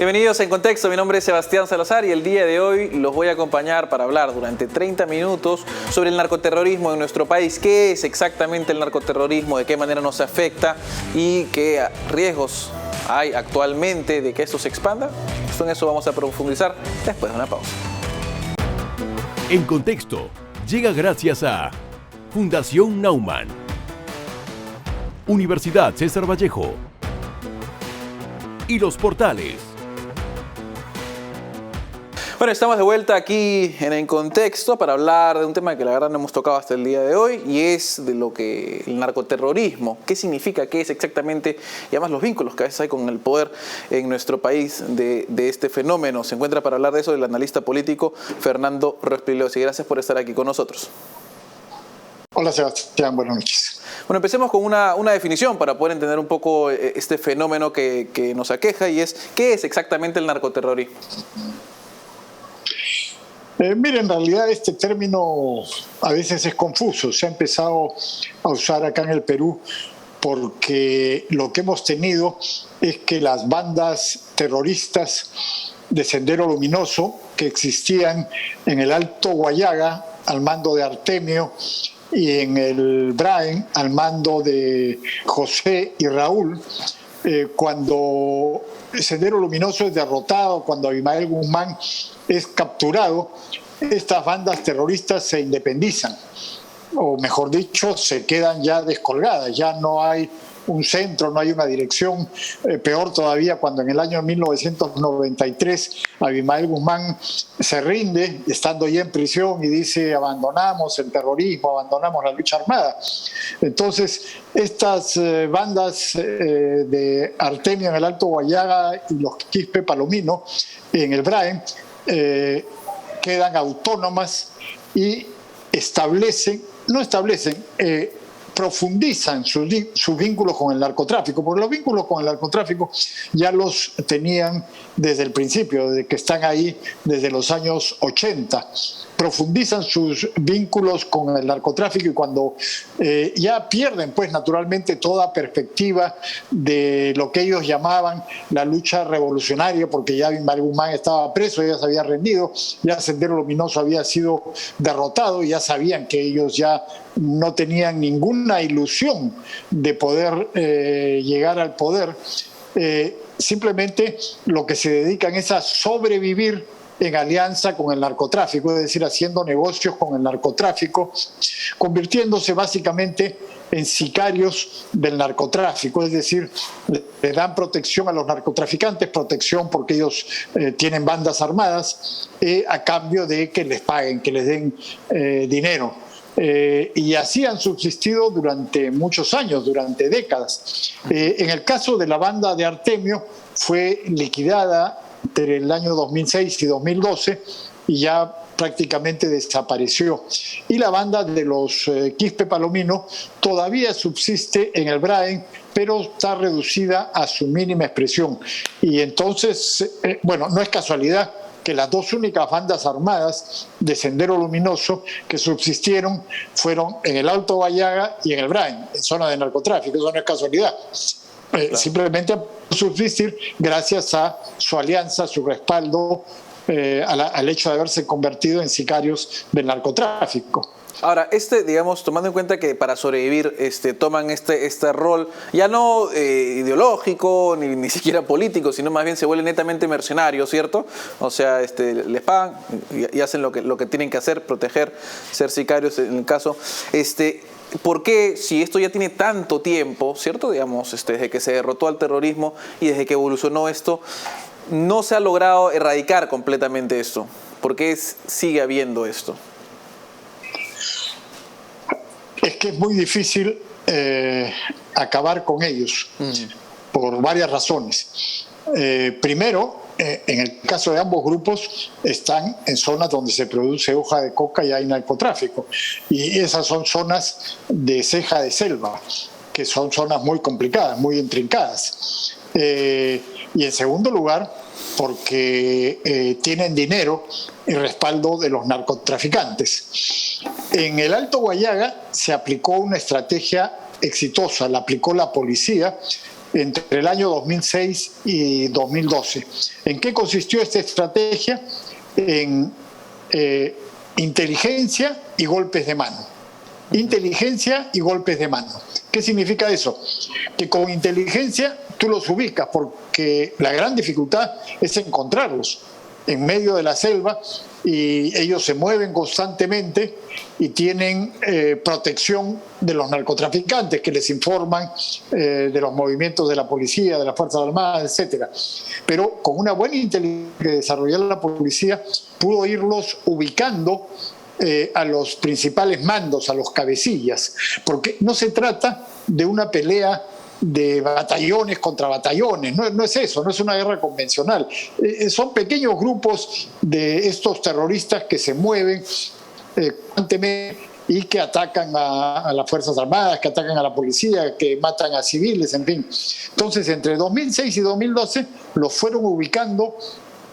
Bienvenidos en Contexto, mi nombre es Sebastián Salazar y el día de hoy los voy a acompañar para hablar durante 30 minutos sobre el narcoterrorismo en nuestro país. ¿Qué es exactamente el narcoterrorismo? ¿De qué manera nos afecta? ¿Y qué riesgos hay actualmente de que esto se expanda? En eso vamos a profundizar después de una pausa. En Contexto llega gracias a Fundación Naumann, Universidad César Vallejo y Los Portales. Bueno, estamos de vuelta aquí en Contexto para hablar de un tema que la verdad no hemos tocado hasta el día de hoy, y es de lo que el narcoterrorismo, qué significa, qué es exactamente, y además los vínculos que a veces hay con el poder en nuestro país de este fenómeno. Se encuentra para hablar de eso el analista político Fernando Rospigliosi. Gracias por estar aquí con nosotros. Hola Sebastián, buenas noches. Bueno, empecemos con una definición para poder entender un poco este fenómeno que nos aqueja, y es ¿qué es exactamente el narcoterrorismo? Mire, en realidad este término a veces es confuso. Se ha empezado a usar acá en el Perú porque lo que hemos tenido es que las bandas terroristas de Sendero Luminoso que existían en el Alto Guayaga al mando de Artemio y en el Braen al mando de José y Raúl, cuando Sendero Luminoso es derrotado, cuando Abimael Guzmán es capturado, estas bandas terroristas se independizan, o mejor dicho, se quedan ya descolgadas, ya no hay un centro, no hay una dirección. Peor todavía cuando en el año 1993 Abimael Guzmán se rinde, estando ya en prisión, y dice: abandonamos el terrorismo, abandonamos la lucha armada. Entonces, estas bandas de Artemio en el Alto Guayaga y los Quispe Palomino en el Braen quedan autónomas y profundizan sus vínculos con el narcotráfico, porque los vínculos con el narcotráfico ya los tenían desde el principio, desde que están ahí desde los años 80. Profundizan sus vínculos con el narcotráfico, y cuando ya pierden, pues naturalmente, toda perspectiva de lo que ellos llamaban la lucha revolucionaria, porque ya Abimael Guzmán estaba preso, ya se había rendido, ya Sendero Luminoso había sido derrotado, y ya sabían que ellos ya no tenían ninguna ilusión de poder llegar al poder. Simplemente lo que se dedican es a sobrevivir en alianza con el narcotráfico, es decir, haciendo negocios con el narcotráfico, convirtiéndose básicamente en sicarios del narcotráfico, es decir, le dan protección a los narcotraficantes, protección porque ellos tienen bandas armadas, a cambio de que les paguen, que les den dinero. Y así han subsistido durante muchos años, durante décadas. En el caso de la banda de Artemio, fue liquidada entre el año 2006 y 2012 y ya prácticamente desapareció. Y la banda de los Quispe Palomino todavía subsiste en el Braen, pero está reducida a su mínima expresión. Y entonces, bueno, no es casualidad que las dos únicas bandas armadas de Sendero Luminoso que subsistieron fueron en el Alto Guayaga y en el Braen, en zona de narcotráfico. Eso no es casualidad. Claro. Simplemente subsistir gracias a su alianza, a su respaldo, al hecho de haberse convertido en sicarios del narcotráfico. Ahora, digamos, tomando en cuenta que para sobrevivir toman este rol ya no ideológico ni siquiera político, sino más bien se vuelven netamente mercenarios, ¿cierto? O sea, les pagan y hacen lo que tienen que hacer, proteger, ser sicarios en el caso. ¿Por qué, si esto ya tiene tanto tiempo, ¿cierto? Digamos, desde que se derrotó al terrorismo y desde que evolucionó esto, no se ha logrado erradicar completamente esto? ¿Por qué sigue habiendo esto? Es que es muy difícil acabar con ellos por varias razones. Primero, en el caso de ambos grupos, están en zonas donde se produce hoja de coca y hay narcotráfico. Y esas son zonas de ceja de selva, que son zonas muy complicadas, muy intrincadas. Y en segundo lugar, porque tienen dinero y respaldo de los narcotraficantes. En el Alto Guayaga se aplicó una estrategia exitosa, la aplicó la policía, entre el año 2006 y 2012. ¿En qué consistió esta estrategia? En inteligencia y golpes de mano. Inteligencia y golpes de mano. ¿Qué significa eso? Que con inteligencia tú los ubicas, porque la gran dificultad es encontrarlos en medio de la selva, y ellos se mueven constantemente y tienen protección de los narcotraficantes que les informan de los movimientos de la policía, de las Fuerzas Armadas, etc. Pero con una buena inteligencia que desarrolló la policía, pudo irlos ubicando a los principales mandos, a los cabecillas, porque no se trata de una pelea de batallones contra batallones, no es eso, no es una guerra convencional, son pequeños grupos de estos terroristas que se mueven constantemente y que atacan a las Fuerzas Armadas, que atacan a la policía, que matan a civiles, en fin. Entonces, entre 2006 y 2012 los fueron ubicando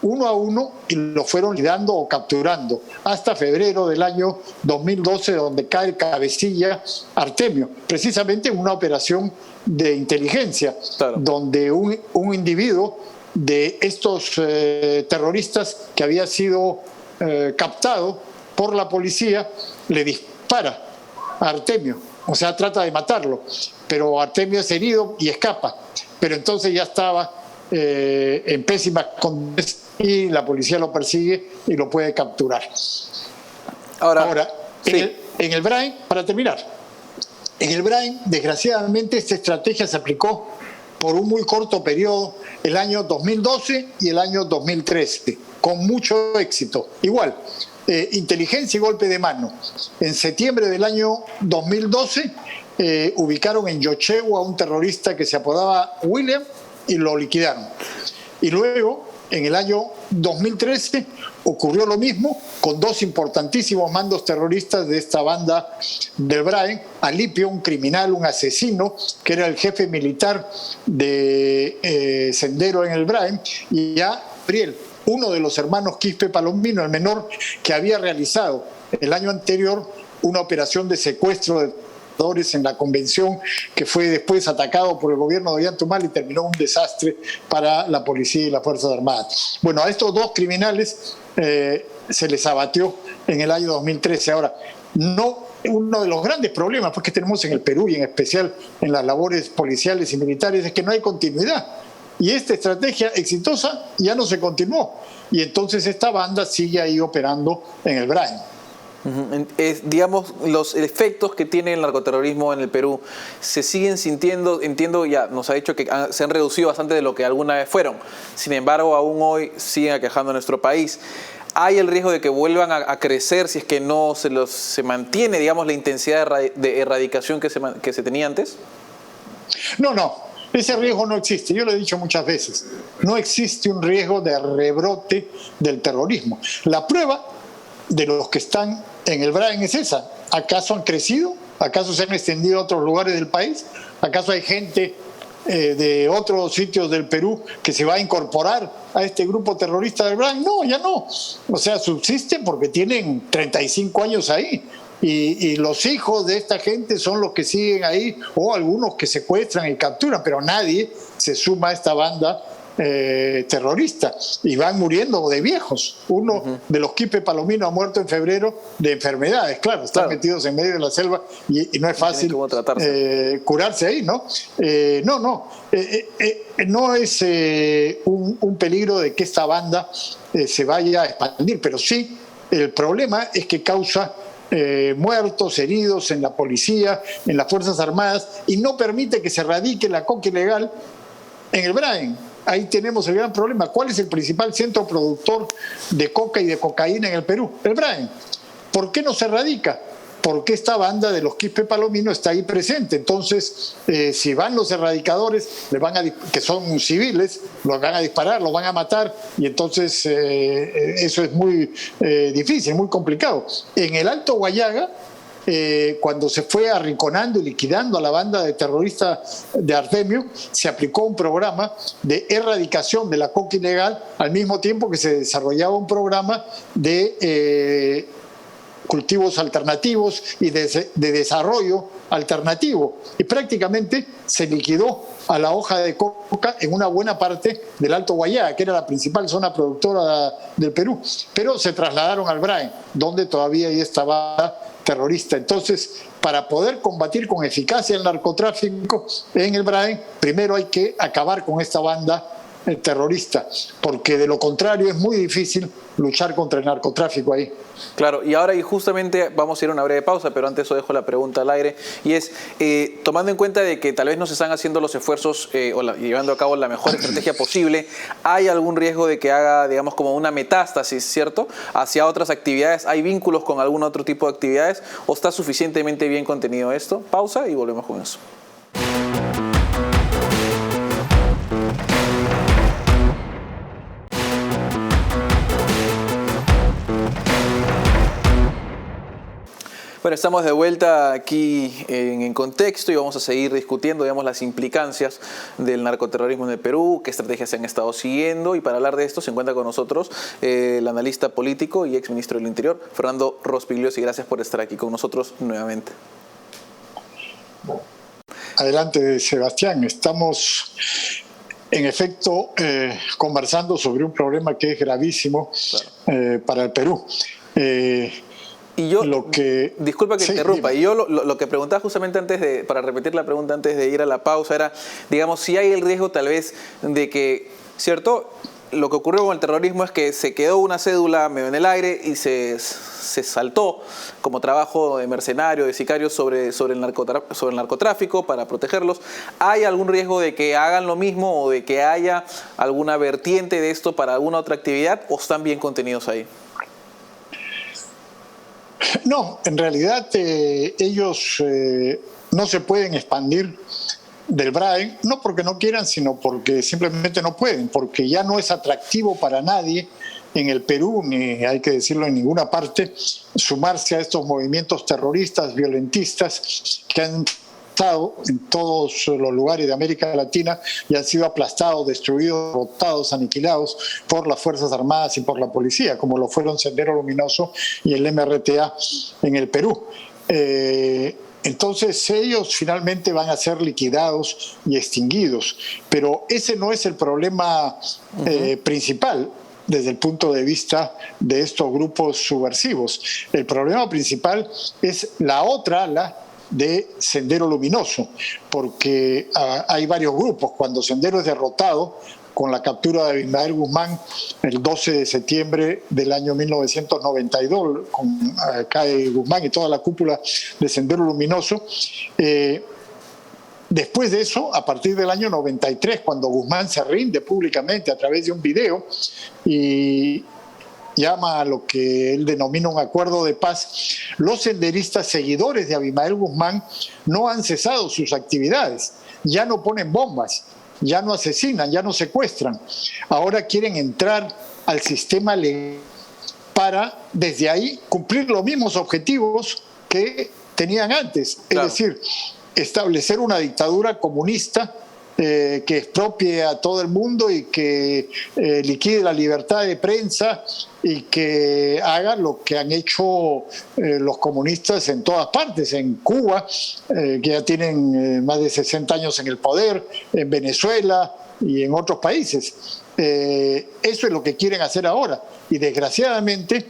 uno a uno y lo fueron liquidando o capturando hasta febrero del año 2012, donde cae el cabecilla Artemio, precisamente en una operación de inteligencia, claro, donde un individuo de estos terroristas que había sido captado por la policía le dispara a Artemio, o sea, trata de matarlo, pero Artemio es herido y escapa, pero entonces ya estaba en pésimas condiciones y la policía lo persigue y lo puede capturar. Ahora sí. en el Brain, para terminar, en el Brain, desgraciadamente, esta estrategia se aplicó por un muy corto periodo, el año 2012 y el año 2013, con mucho éxito. Igual, inteligencia y golpe de mano. En septiembre del año 2012 ubicaron en Yochegua a un terrorista que se apodaba William y lo liquidaron. Y luego, en el año 2013, ocurrió lo mismo con dos importantísimos mandos terroristas de esta banda del Brain, Alipio, un criminal, un asesino, que era el jefe militar de Sendero en el Brain, y a Gabriel, uno de los hermanos Quispe Palomino, el menor, que había realizado el año anterior una operación de secuestro de en la convención, que fue después atacado por el gobierno de Ollantumal y terminó un desastre para la policía y las Fuerzas Armadas. Bueno, a estos dos criminales se les abatió en el año 2013. Ahora, uno de los grandes problemas que tenemos en el Perú y en especial en las labores policiales y militares es que no hay continuidad. Y esta estrategia exitosa ya no se continuó. Y entonces esta banda sigue ahí operando en el Brain. Digamos, los efectos que tiene el narcoterrorismo en el Perú se siguen sintiendo, entiendo, ya nos ha dicho que se han reducido bastante de lo que alguna vez fueron, sin embargo aún hoy siguen aquejando a nuestro país. ¿Hay el riesgo de que vuelvan a crecer si es que no se mantiene, digamos, la intensidad de erradicación que se tenía antes? No, ese riesgo no existe, yo lo he dicho muchas veces, no existe un riesgo de rebrote del terrorismo. La prueba de los que están en el Brain es esa. ¿Acaso han crecido? ¿Acaso se han extendido a otros lugares del país? ¿Acaso hay gente de otros sitios del Perú que se va a incorporar a este grupo terrorista del Brain? No, ya no. O sea, subsisten porque tienen 35 años ahí. Y los hijos de esta gente son los que siguen ahí, o algunos que secuestran y capturan, pero nadie se suma a esta banda terrorista, y van muriendo de viejos. Uno de los Quispe Palomino ha muerto en febrero de enfermedades, claro, están metidos en medio de la selva y no es fácil curarse ahí, ¿no? No es un peligro de que esta banda se vaya a expandir, pero sí el problema es que causa muertos, heridos en la policía, en las Fuerzas Armadas, y no permite que se radique la coca ilegal en el Brain. Ahí tenemos el gran problema. ¿Cuál es el principal centro productor de coca y de cocaína en el Perú? El Brain. ¿Por qué no se radica? Porque esta banda de los Quispe Palomino está ahí presente. Entonces, si van los erradicadores, que son civiles, los van a disparar, los van a matar, y entonces eso es muy difícil, muy complicado. En el Alto Guayaga, cuando se fue arrinconando y liquidando a la banda de terroristas de Artemio, se aplicó un programa de erradicación de la coca ilegal, al mismo tiempo que se desarrollaba un programa de cultivos alternativos y de desarrollo alternativo. Y prácticamente se liquidó a la hoja de coca en una buena parte del Alto Guayá, que era la principal zona productora del Perú. Pero se trasladaron al Brain, donde todavía ahí estaba terrorista. Entonces, para poder combatir con eficacia el narcotráfico en el Brain, primero hay que acabar con esta banda terrorista, porque de lo contrario es muy difícil luchar contra el narcotráfico ahí. Claro, y ahora y justamente vamos a ir a una breve pausa, pero antes os dejo la pregunta al aire, y es, tomando en cuenta de que tal vez no se están haciendo los esfuerzos llevando a cabo la mejor estrategia posible, ¿hay algún riesgo de que haga, digamos, como una metástasis, ¿cierto?, hacia otras actividades? ¿Hay vínculos con algún otro tipo de actividades o está suficientemente bien contenido esto? Pausa y volvemos con eso. Bueno, estamos de vuelta aquí en Contexto y vamos a seguir discutiendo, digamos, las implicancias del narcoterrorismo en el Perú, qué estrategias se han estado siguiendo, y para hablar de esto se encuentra con nosotros el analista político y exministro del Interior, Fernando Rospigliosi. Gracias por estar aquí con nosotros nuevamente. Adelante, Sebastián. Estamos, en efecto, conversando sobre un problema que es gravísimo, claro, para el Perú. Y yo, disculpa que interrumpa, y yo lo que preguntaba justamente para repetir la pregunta antes de ir a la pausa, era, digamos, si hay el riesgo tal vez de que, ¿cierto?, lo que ocurrió con el terrorismo es que se quedó una cédula medio en el aire y se saltó como trabajo de mercenario, de sicario sobre el narcotráfico para protegerlos. ¿Hay algún riesgo de que hagan lo mismo o de que haya alguna vertiente de esto para alguna otra actividad, o están bien contenidos ahí? No, en realidad ellos no se pueden expandir del Brain, no porque no quieran, sino porque simplemente no pueden, porque ya no es atractivo para nadie en el Perú, ni hay que decirlo en ninguna parte, sumarse a estos movimientos terroristas, violentistas que han estado en todos los lugares de América Latina y han sido aplastados, destruidos, derrotados, aniquilados por las Fuerzas Armadas y por la policía, como lo fueron Sendero Luminoso y el MRTA en el Perú. Entonces ellos finalmente van a ser liquidados y extinguidos, pero ese no es el problema principal desde el punto de vista de estos grupos subversivos. El problema principal es la otra ala de Sendero Luminoso, porque hay varios grupos. Cuando Sendero es derrotado con la captura de Abimael Guzmán el 12 de septiembre del año 1992, cae Guzmán y toda la cúpula de Sendero Luminoso. Después de eso, a partir del año 93, cuando Guzmán se rinde públicamente a través de un video y llama a lo que él denomina un acuerdo de paz, los senderistas seguidores de Abimael Guzmán no han cesado sus actividades, ya no ponen bombas, ya no asesinan, ya no secuestran. Ahora quieren entrar al sistema legal para, desde ahí, cumplir los mismos objetivos que tenían antes. Claro. Es decir, establecer una dictadura comunista que expropie a todo el mundo y que liquide la libertad de prensa y que haga lo que han hecho los comunistas en todas partes, en Cuba, que ya tienen más de 60 años en el poder, en Venezuela y en otros países. Eso es lo que quieren hacer ahora, y desgraciadamente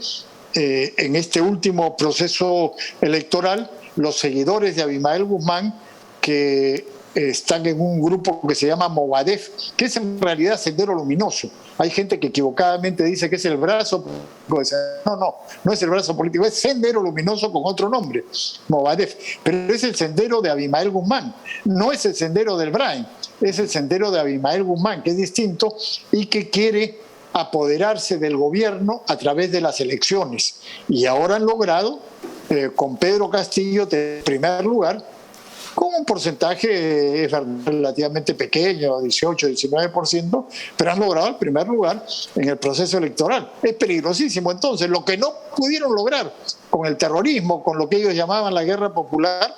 en este último proceso electoral, los seguidores de Abimael Guzmán, que están en un grupo que se llama Movadef, que es en realidad Sendero Luminoso. Hay gente que equivocadamente dice que es el brazo, no es el brazo político, es Sendero Luminoso con otro nombre, Movadef, pero es el sendero de Abimael Guzmán, no es el sendero del Brain, es el sendero de Abimael Guzmán, que es distinto y que quiere apoderarse del gobierno a través de las elecciones. Y ahora han logrado, con Pedro Castillo de primer lugar, con un porcentaje relativamente pequeño, 18-19%, pero han logrado el primer lugar en el proceso electoral. Es peligrosísimo. Entonces, lo que no pudieron lograr con el terrorismo, con lo que ellos llamaban la guerra popular,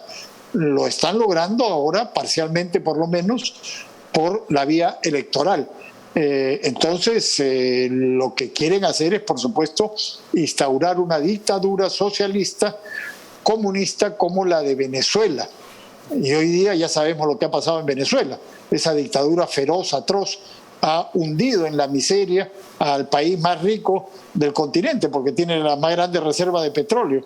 lo están logrando ahora, parcialmente por lo menos, por la vía electoral. Entonces, lo que quieren hacer es, por supuesto, instaurar una dictadura socialista, comunista como la de Venezuela. Y hoy día ya sabemos lo que ha pasado en Venezuela. Esa dictadura feroz, atroz, ha hundido en la miseria al país más rico del continente, porque tiene la más grande reserva de petróleo,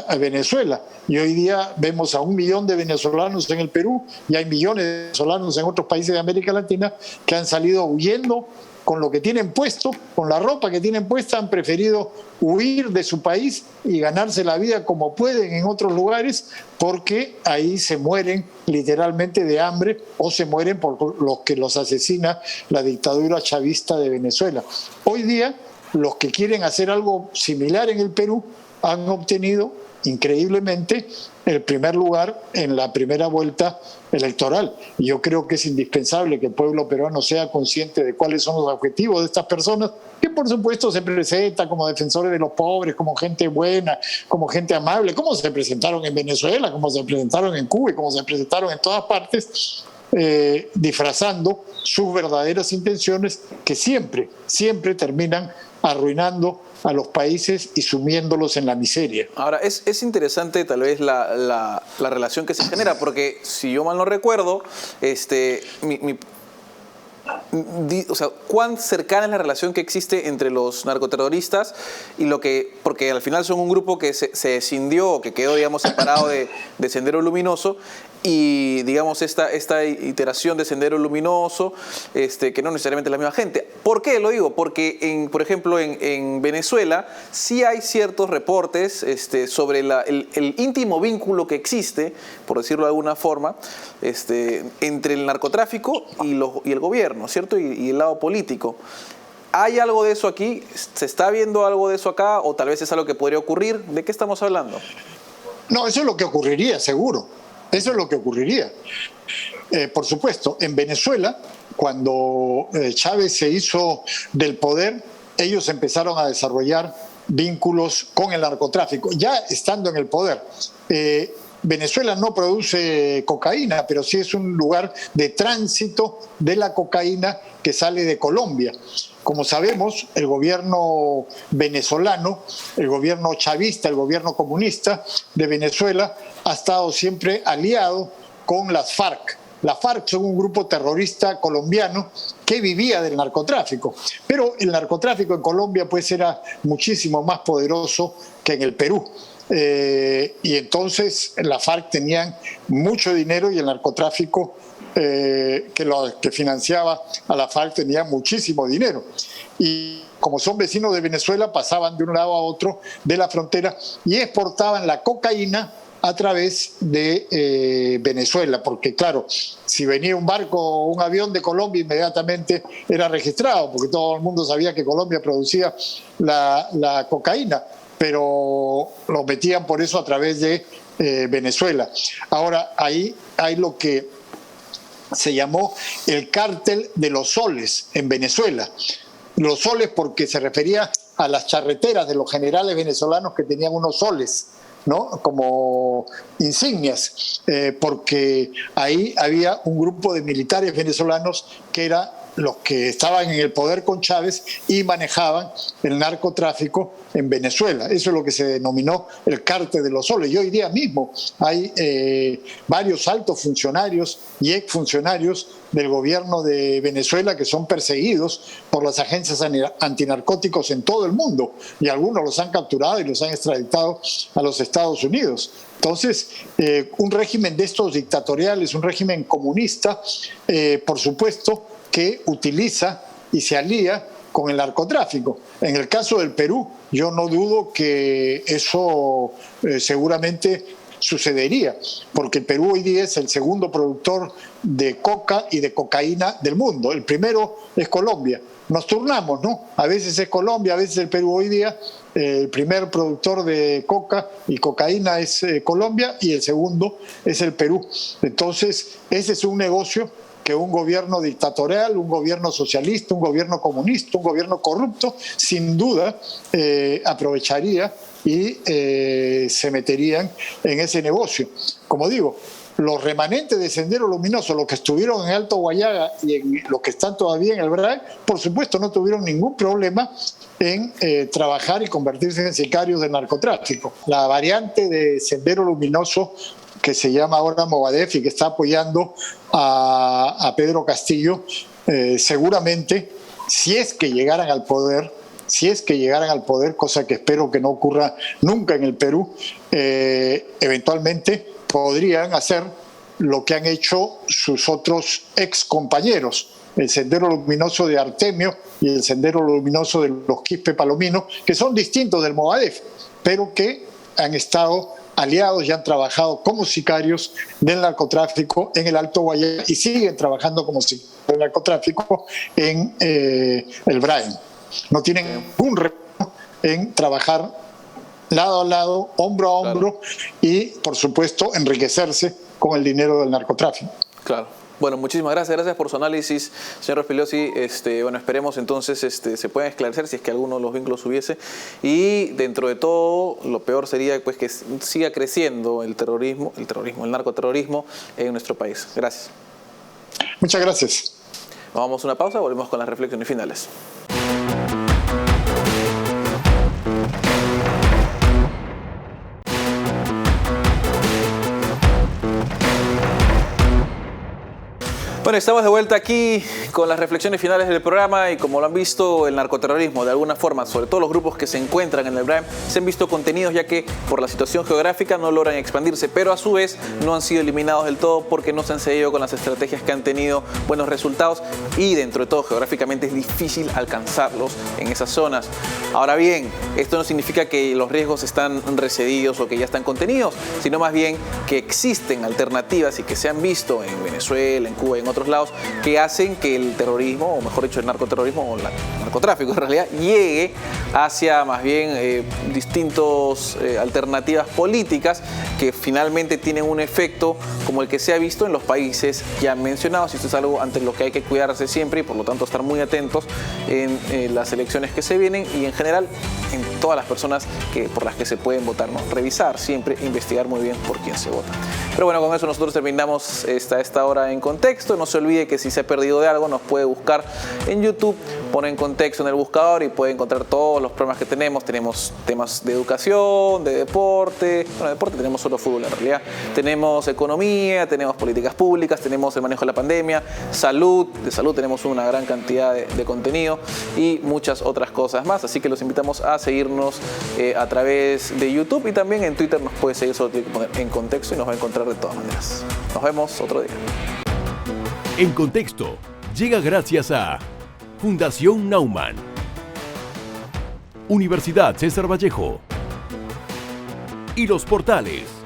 a Venezuela. Y hoy día vemos a 1 millón de venezolanos en el Perú y hay millones de venezolanos en otros países de América Latina que han salido huyendo con lo que tienen puesto, con la ropa que tienen puesta, han preferido huir de su país y ganarse la vida como pueden en otros lugares, porque ahí se mueren literalmente de hambre o se mueren por los que los asesina la dictadura chavista de Venezuela. Hoy día, los que quieren hacer algo similar en el Perú han obtenido, increíblemente, el primer lugar en la primera vuelta electoral. Y yo creo que es indispensable que el pueblo peruano sea consciente de cuáles son los objetivos de estas personas, que por supuesto se presentan como defensores de los pobres, como gente buena, como gente amable, como se presentaron en Venezuela, como se presentaron en Cuba y como se presentaron en todas partes, disfrazando sus verdaderas intenciones, que siempre terminan arruinando a los países y sumiéndolos en la miseria. Ahora, es interesante tal vez la relación que se genera, porque si yo mal no recuerdo, o sea, cuán cercana es la relación que existe entre los narcoterroristas y porque al final son un grupo que se escindió o que quedó, digamos, separado de Sendero Luminoso, y digamos esta iteración de Sendero Luminoso, que no necesariamente es la misma gente. ¿Por qué lo digo? Porque, por ejemplo, en Venezuela sí hay ciertos reportes sobre el íntimo vínculo que existe, por decirlo de alguna forma, entre el narcotráfico y el gobierno, ¿cierto? Y el lado político. ¿Hay algo de eso aquí? ¿Se está viendo algo de eso acá? ¿O tal vez es algo que podría ocurrir? ¿De qué estamos hablando? No, eso es lo que ocurriría, seguro. Eso es lo que ocurriría. Por supuesto, en Venezuela, cuando Chávez se hizo del poder, ellos empezaron a desarrollar vínculos con el narcotráfico, ya estando en el poder. Venezuela no produce cocaína, pero sí es un lugar de tránsito de la cocaína que sale de Colombia. Como sabemos, el gobierno venezolano, el gobierno chavista, el gobierno comunista de Venezuela ha estado siempre aliado con las FARC. Las FARC son un grupo terrorista colombiano que vivía del narcotráfico, pero el narcotráfico en Colombia pues era muchísimo más poderoso que en el Perú. Y entonces las FARC tenían mucho dinero y el narcotráfico que financiaba a la FARC tenía muchísimo dinero. Y como son vecinos de Venezuela, pasaban de un lado a otro de la frontera y exportaban la cocaína a través de Venezuela, porque claro, si venía un barco o un avión de Colombia, inmediatamente era registrado, porque todo el mundo sabía que Colombia producía la cocaína, pero lo metían por eso a través de Venezuela. Ahora, ahí hay lo que se llamó el cártel de los soles en Venezuela. Los soles porque se refería a las charreteras de los generales venezolanos que tenían unos soles, ¿no? Como insignias, porque ahí había un grupo de militares venezolanos que era los que estaban en el poder con Chávez y manejaban el narcotráfico en Venezuela. Eso es lo que se denominó el cártel de los soles. Y hoy día mismo hay varios altos funcionarios y exfuncionarios del gobierno de Venezuela que son perseguidos por las agencias antinarcóticos en todo el mundo, y algunos los han capturado y los han extraditado a los Estados Unidos. Entonces, un régimen de estos dictatoriales, un régimen comunista, por supuesto, que utiliza y se alía con el narcotráfico. En el caso del Perú, yo no dudo que eso seguramente sucedería, porque el Perú hoy día es el segundo productor de coca y de cocaína del mundo. El primero es Colombia. Nos turnamos, ¿no? A veces es Colombia, a veces el Perú. Hoy día el primer productor de coca y cocaína es Colombia y el segundo es el Perú. Entonces, ese es un negocio que un gobierno dictatorial, un gobierno socialista, un gobierno comunista, un gobierno corrupto, sin duda aprovecharía y se meterían en ese negocio. Como digo, los remanentes de Sendero Luminoso, los que estuvieron en Alto Guayaga y en los que están todavía en el BRAE, por supuesto no tuvieron ningún problema en trabajar y convertirse en sicarios del narcotráfico. La variante de Sendero Luminoso, que se llama ahora Movadef y que está apoyando a Pedro Castillo, seguramente, si es que llegaran al poder, cosa que espero que no ocurra nunca en el Perú, eventualmente podrían hacer lo que han hecho sus otros ex compañeros, el Sendero Luminoso de Artemio y el Sendero Luminoso de los Quispe Palomino, que son distintos del Movadef, pero que han estado aliados y han trabajado como sicarios del narcotráfico en el Alto Guayaga y siguen trabajando como sicarios del narcotráfico en el BRAE. No tienen ningún reto en trabajar lado a lado, hombro a hombro, y, por supuesto, enriquecerse con el dinero del narcotráfico. Claro. Bueno, muchísimas gracias por su análisis, señor Rospigliosi. Bueno, esperemos entonces se puedan esclarecer si es que alguno de los vínculos hubiese. Y dentro de todo, lo peor sería pues que siga creciendo el narcoterrorismo en nuestro país. Gracias. Muchas gracias. Nos vamos a una pausa, volvemos con las reflexiones finales. Bueno, estamos de vuelta aquí con las reflexiones finales del programa y como lo han visto, el narcoterrorismo de alguna forma, sobre todo los grupos que se encuentran en el BRAE, se han visto contenidos ya que por la situación geográfica no logran expandirse, pero a su vez no han sido eliminados del todo porque no se han seguido con las estrategias que han tenido buenos resultados y dentro de todo geográficamente es difícil alcanzarlos en esas zonas. Ahora bien, esto no significa que los riesgos están recedidos o que ya están contenidos, sino más bien que existen alternativas y que se han visto en Venezuela, en Cuba y en otros lados que hacen que el terrorismo, o mejor dicho el narcoterrorismo o el narcotráfico en realidad, llegue hacia más bien distintas alternativas políticas que finalmente tienen un efecto como el que se ha visto en los países ya mencionados. Y esto es algo ante lo que hay que cuidarse siempre y por lo tanto estar muy atentos en las elecciones que se vienen y en general en todas las personas por las que se pueden votar, ¿no? Revisar siempre, investigar muy bien por quién se vota. Pero bueno, con eso nosotros terminamos esta hora en Contexto. No se olvide que si se ha perdido de algo nos puede buscar en YouTube, pone en Contexto en el buscador y puede encontrar todos los programas que tenemos. Tenemos temas de educación, de deporte. Bueno, deporte tenemos solo fútbol en realidad. Tenemos economía, tenemos políticas públicas, tenemos el manejo de la pandemia, salud. De salud tenemos una gran cantidad de contenido y muchas otras cosas más. Así que los invitamos a seguirnos a través de YouTube y también en Twitter nos puede seguir, solo tiene que poner en Contexto y nos va a encontrar de todas maneras. Nos vemos otro día. En Contexto llega gracias a Fundación Naumann, Universidad César Vallejo y Los Portales.